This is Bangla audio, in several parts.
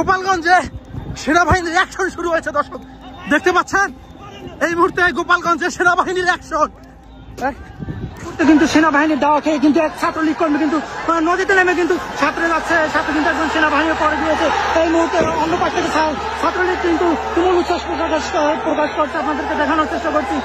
গোপালগঞ্জে সেনাবাহিনীর অ্যাকশন শুরু হয়েছে দর্শক, দেখতে পাচ্ছেন এই মুহূর্তে গোপালগঞ্জে সেনাবাহিনীর অ্যাকশন। কিন্তু সেনাবাহিনীর দাওয়া খেয়ে কিন্তু এক ছাত্রলীগ কর্মী কিন্তু নদীতে নেমে কিন্তু সাঁতরে যাচ্ছে, সাথে কিন্তু একজন সেনাবাহিনী পরে দিয়েছে। এই মুহূর্তে অন্য পাশ থেকে ছাত্রলীগ কিন্তু তুমুল উচ্ছ্বাস প্রকাশ করছে, আপনাদেরকে দেখানোর চেষ্টা করছি।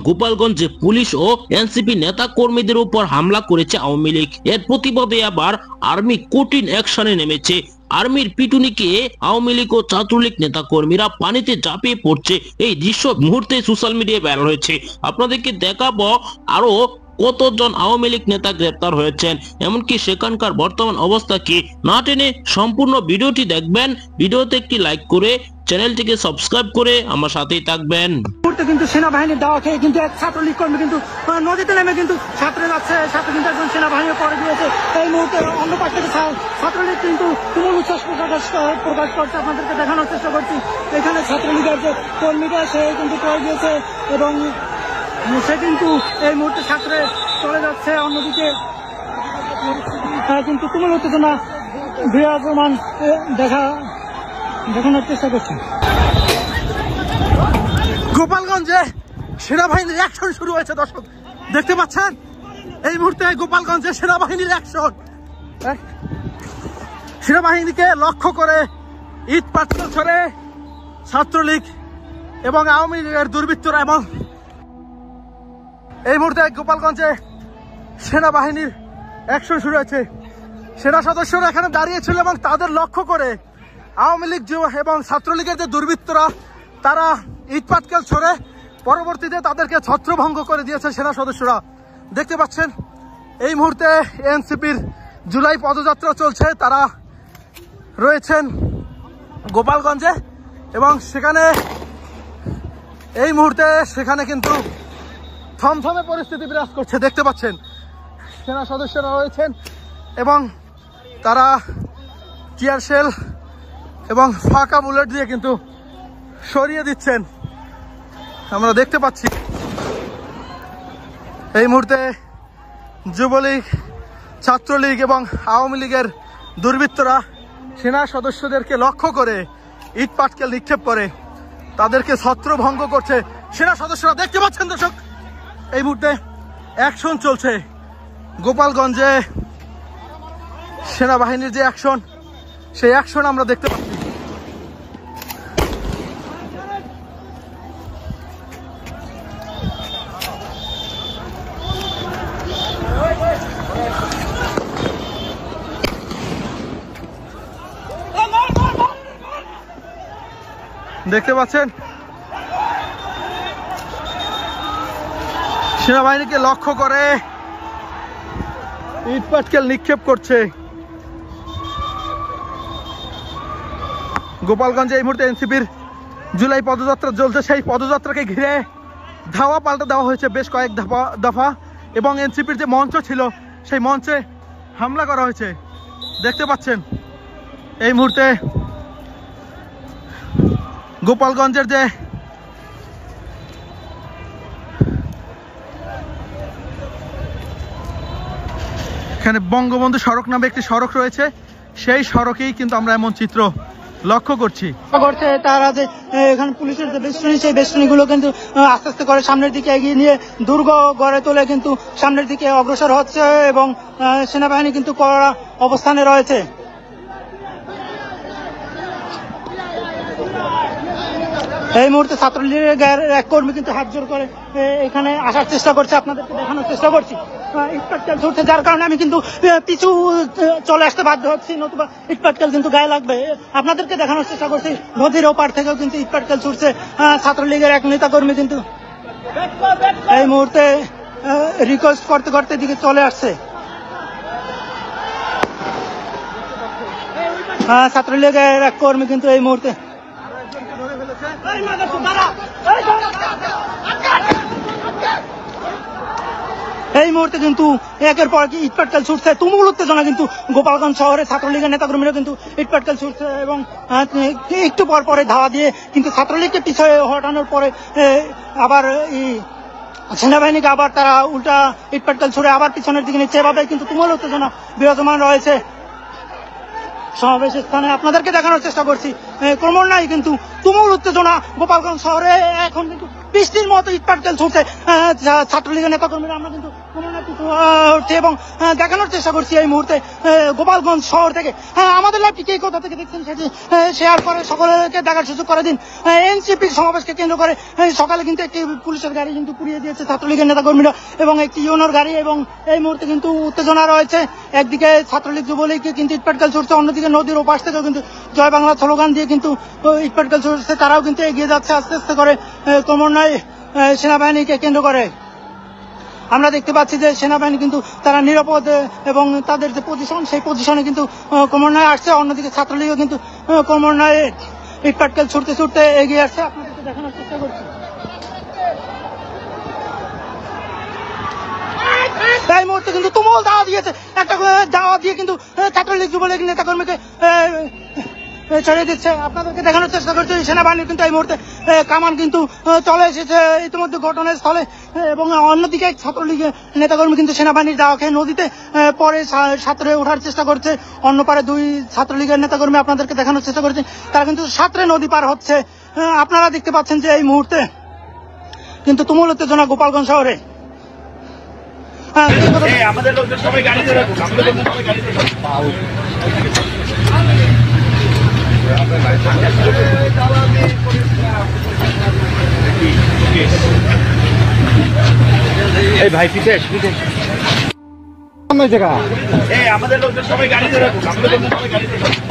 গোপালগঞ্জে পুলিশ ও এনসিপি নেতা কর্মীদের উপর হামলা করেছে আওয়ামী লীগ। এর প্রতিবাদে আবার আর্মি কঠিন অ্যাকশনে নেমেছে। আর্মির পিটুনিকে আওয়ামী লীগ ও ছাত্রলীগ নেতা কর্মীরা পানিতে ঝাঁপিয়ে পড়ছে। এই দৃশ্য মুহূর্তে সোশ্যাল মিডিয়ায় ভাইরাল হয়েছে। আপনাদেরকে দেখাবো আরো কতজন আওয়ামী লীগ নেতা গ্রেপ্তার হয়েছেন, এমনকি সেখানকার বর্তমান অবস্থা কি। না টেনে সম্পূর্ণ ভিডিওটি দেখবেন। ভিডিওতে একটি লাইক করে চ্যানেলটিকে সাবস্ক্রাইব করে আমার সাথেই থাকবেন। কিন্তু সেনাবাহিনীর দাওয়া খেয়ে কিন্তু এক ছাত্রলীগ কর্মী কিন্তু নদীতে নেমে কিন্তু সাঁতরে যাচ্ছে, সাথে কিন্তু একজন সেনাবাহিনী পরে দিয়েছে। এই মুহূর্তে অন্য পাশ থেকে ছাত্রলীগ কিন্তু তুমুল উচ্ছ্বাস প্রকাশ করছে, আপনাদেরকে দেখানোর চেষ্টা করছি। এখানে ছাত্রলীগের যে কর্মীরা সে কিন্তু পরে দিয়েছে এবং সে কিন্তু এই মুহূর্তে ছাত্রে চলে যাচ্ছে। অন্যদিকে কিন্তু তুমুল উত্তেজনা বিরাজমান দেখানোর চেষ্টা করছি। গোপালগঞ্জে সেনাবাহিনীর অ্যাকশন শুরু হয়েছে দর্শক, দেখতে পাচ্ছেন এই মুহূর্তে গোপালগঞ্জে সেনাবাহিনীর অ্যাকশন। সেনাবাহিনীকে লক্ষ্য করে ইট পাটকেল ছড়ে ছাত্রলীগ এবং আওয়ামী লীগের দুর্বৃত্তরা, এবং এই মুহূর্তে গোপালগঞ্জে সেনাবাহিনীর অ্যাকশন শুরু হয়েছে। সেনা সদস্যরা এখানে দাঁড়িয়েছিল এবং তাদের লক্ষ্য করে আওয়ামী লীগ এবং ছাত্রলীগের যে দুর্বৃত্তরা তারা ইট পাটকেল ছড়ে পরবর্তীতে তাদেরকে ছত্রভঙ্গ করে দিয়েছে সেনা সদস্যরা। দেখতে পাচ্ছেন এই মুহূর্তে এনসিপির জুলাই পদযাত্রা চলছে, তারা রয়েছেন গোপালগঞ্জে এবং সেখানে এই মুহূর্তে সেখানে কিন্তু থমথমে পরিস্থিতি বিরাজ করছে। দেখতে পাচ্ছেন সেনা সদস্যরা রয়েছেন এবং তারা টিয়ার শেল এবং ফাঁকা বুলেট দিয়ে কিন্তু সরিয়ে দিচ্ছেন, আমরা দেখতে পাচ্ছি। এই মুহূর্তে যুবলীগ, ছাত্রলীগ এবং আওয়ামী লীগের দুর্বৃত্তরা সেনা সদস্যদেরকে লক্ষ্য করে ইট পাটকেল নিক্ষেপ করে তাদেরকে ছত্রভঙ্গ করছে সেনা সদস্যরা। দেখতে পাচ্ছেন দর্শক এই মুহূর্তে অ্যাকশন চলছে গোপালগঞ্জে, সেনাবাহিনীর যে অ্যাকশন সেই অ্যাকশন আমরা দেখতে পাচ্ছি। দেখতে পাচ্ছেন সেনাবাহিনীকে লক্ষ্য করে ইট পাটকেল নিক্ষেপ করছে গোপালগঞ্জে। এই মুহূর্তে এনসিপির জুলাই পদযাত্রা চলছে, সেই পদযাত্রাকে ঘিরে ধাওয়া পাল্টা দেওয়া হয়েছে বেশ কয়েক দফা এবং এনসিপির যে মঞ্চ ছিল সেই মঞ্চে হামলা করা হয়েছে। দেখতে পাচ্ছেন এই মুহূর্তে গোপালগঞ্জের যে এখানে বঙ্গবন্ধু সড়ক নামে একটি সড়ক রয়েছে, সেই সড়কেই কিন্তু আমরা এমন চিত্র লক্ষ্য করছি। তারা যে এখানে পুলিশের যে বেষ্টনী, সেই বেষ্টনীগুলো কিন্তু আস্তে আস্তে করে সামনের দিকে এগিয়ে নিয়ে দুর্গ গড়ে তোলে কিন্তু সামনের দিকে অগ্রসর হচ্ছে এবং সেনাবাহিনী কিন্তু কড়া অবস্থানে রয়েছে। এই মুহূর্তে ছাত্রলীগের এক কর্মী কিন্তু হাত জোর করে এখানে আসার চেষ্টা করছে, আপনাদেরকে দেখানোর চেষ্টা করছি। ইট পাটকেল ছুটছে, যার কারণে আমি কিন্তু পিছু চলে আসতে বাধ্য হচ্ছি, নতুবা ইট পাটকেল কিন্তু গায়ে লাগবে। আপনাদেরকে দেখানোর চেষ্টা করছি নদীর ওপার থেকেও কিন্তু ইট পাটকেল ছুটছে ছাত্রলীগের এক নেতা কর্মী কিন্তু এই মুহূর্তে রিকোয়েস্ট করতে করতে দিকে চলে আসছে। ছাত্রলীগের এক কর্মী কিন্তু এই মুহূর্তে কিন্তু একের পর কি ইট পাটকেল ছুটছে, তুমুল উত্তেজনা কিন্তু গোপালগঞ্জ শহরে ছাত্রলীগের নেতাকর্মীরা কিন্তু ইট পাটকেল ছুটছে এবং একটু পর পরে ধাওয়া দিয়ে কিন্তু ছাত্রলীগকে পিছিয়ে হটানোর পরে আবার সেনাবাহিনীকে আবার তারা উল্টা ইটপাটকেল ছুড়ে আবার পিছনের দিকে নিচ্ছে। এভাবে কিন্তু তুমুল উত্তেজনা বিরাজমান রয়েছে সমাবেশ স্থানে। আপনাদেরকে দেখানোর চেষ্টা করছি ক্রমান্বয়ে কিন্তু তুমুল উত্তেজনা গোপালগঞ্জ শহরে। এখন কিন্তু বৃষ্টির মতো ইটপাটকেল ছুটছে ছাত্রলীগের নেতাকর্মীরা। আমরা কিন্তু উঠছি এবং দেখানোর চেষ্টা করছি এই মুহূর্তে গোপালগঞ্জ শহর থেকে। আমাদের লাইভটি কে কোথা থেকে দেখছেন সেটি শেয়ার করে সকলকে দেখার সুযোগ করে দিন। এনসিপির সমাবেশকে কেন্দ্র করে সকালে কিন্তু একটি পুলিশের গাড়ি কিন্তু পুড়িয়ে দিয়েছে ছাত্রলীগের নেতাকর্মীরা এবং একটি ইউনোর গাড়ি। এবং এই মুহূর্তে কিন্তু উত্তেজনা রয়েছে। একদিকে ছাত্রলীগ যুবলীগ কিন্তু ইটপাটকেল ছুটছে, অন্যদিকে নদীর ওপাশ থেকেও কিন্তু জয় বাংলা স্লোগান দিয়ে কিন্তু ইটপাটকেল ছুটছে। তারাও কিন্তু এগিয়ে যাচ্ছে আস্তে আস্তে করে ক্রমান্বয়ে সেনাবাহিনীকে কেন্দ্র করে। আমরা দেখতে পাচ্ছি যে সেনাবাহিনী কিন্তু তারা নিরাপদ এবং তাদের যে পজিশন সেই পজিশনে কিন্তু ক্রমান্বয়ে আসছে। অন্যদিকে ছাত্রলীগও কিন্তু ক্রমান্বয়ে ইটপাটকেল ছুটতে ছুটতে এগিয়ে আসছে। আপনাদেরকে দেখানোর চেষ্টা করছি। এই মুহূর্তে কিন্তু তুমুল দাওয়া দিয়েছে, একটা দাওয়া দিয়ে কিন্তু ছাত্রলীগ যুবলীগ নেতাকর্মীকে ছড়িয়ে দিচ্ছে। আপনাদেরকে দেখানোর চেষ্টা করছি সেনাবাহিনীর কিন্তু এই মুহূর্তে কামান কিন্তু চলে এসেছে ইতিমধ্যে ঘটনাস্থলে। এবং অন্যদিকে ছাত্রলীগের নেতাকর্মী কিন্তু সেনাবাহিনীর দাওয়া খেয়ে নদীতে পরে সাঁতরে ওঠার চেষ্টা করছে। অন্য পারে দুই ছাত্রলীগের নেতাকর্মী আপনাদেরকে দেখানোর চেষ্টা করছে, তারা কিন্তু সাঁতরে নদী পার হচ্ছে। আপনারা দেখতে পাচ্ছেন যে এই মুহূর্তে কিন্তু তুমুল উত্তেজনা গোপালগঞ্জ শহরে। আমাদের লোকদের সবাই গাড়িতে রাখুন, আমাদের লোকদের সবাই গাড়িতে রাখুন। এই ভাই পিছে আমাদের লোকদের সবাই গাড়িতে রাখুন, আমাদের লোকদের সবাই গাড়িতে রাখুন।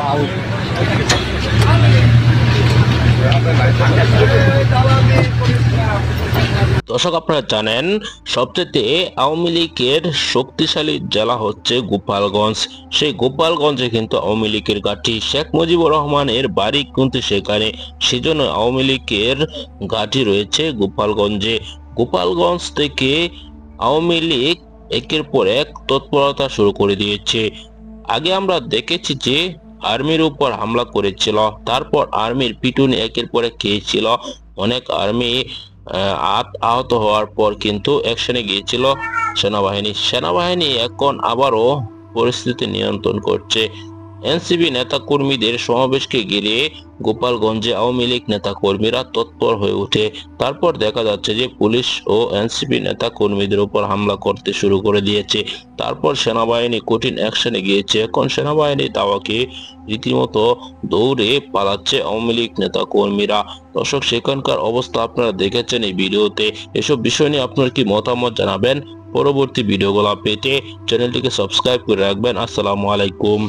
দর্শক, আপনারা জানেন সবচেয়ে আওয়ামী লীগের শক্তিশালী জেলা হচ্ছে গোপালগঞ্জ। সেই গোপালগঞ্জে কিন্তু আওয়ামী লীগের ঘাঁটি, শেখ মুজিবুর রহমানের বাড়ি কিন্তু সেখানে। সেজন্য আওয়ামী লীগের ঘাঁটি রয়েছে গোপালগঞ্জে। গোপালগঞ্জ থেকে আওয়ামী লীগ একের পর এক তৎপরতা শুরু করে দিয়েছে। আগে আমরা দেখেছি যে আর্মির উপর হামলা করেছিল, তারপর আর্মির পিটুনি একের পর এক খেয়েছিল। অনেক আর্মি আহত হওয়ার পর কিন্তু অ্যাকশনে গিয়েছিল সেনাবাহিনী এখন আবারও পরিস্থিতি নিয়ন্ত্রণ করছে। এনসিপি নেতা কর্মীদের সমাবেশকে ঘিরে গোপালগঞ্জে আওয়ামী লীগ নেতা কর্মীরা তৎপর হয়ে ওঠে। তারপর দেখা যাচ্ছে যে পুলিশ ও এনসিপি নেতা কর্মীদের উপর হামলা করতে শুরু করে দিয়েছে। তারপর সেনাবাহিনী কঠিন অ্যাকশনে গিয়েছে। এখন সেনাবাহিনী দাওয়াকে রীতিমতো দৌড়ে পালাচ্ছে আওয়ামী লীগ নেতা কর্মীরা। দর্শক, সেখানকার অবস্থা আপনারা দেখেছেন এই ভিডিওতে। এসব বিষয় নিয়ে আপনার কি মতামত জানাবেন। পরবর্তী ভিডিওগুলো পেতে চ্যানেলটিকে সাবস্ক্রাইব করে রাখবেন। আসসালামু আলাইকুম।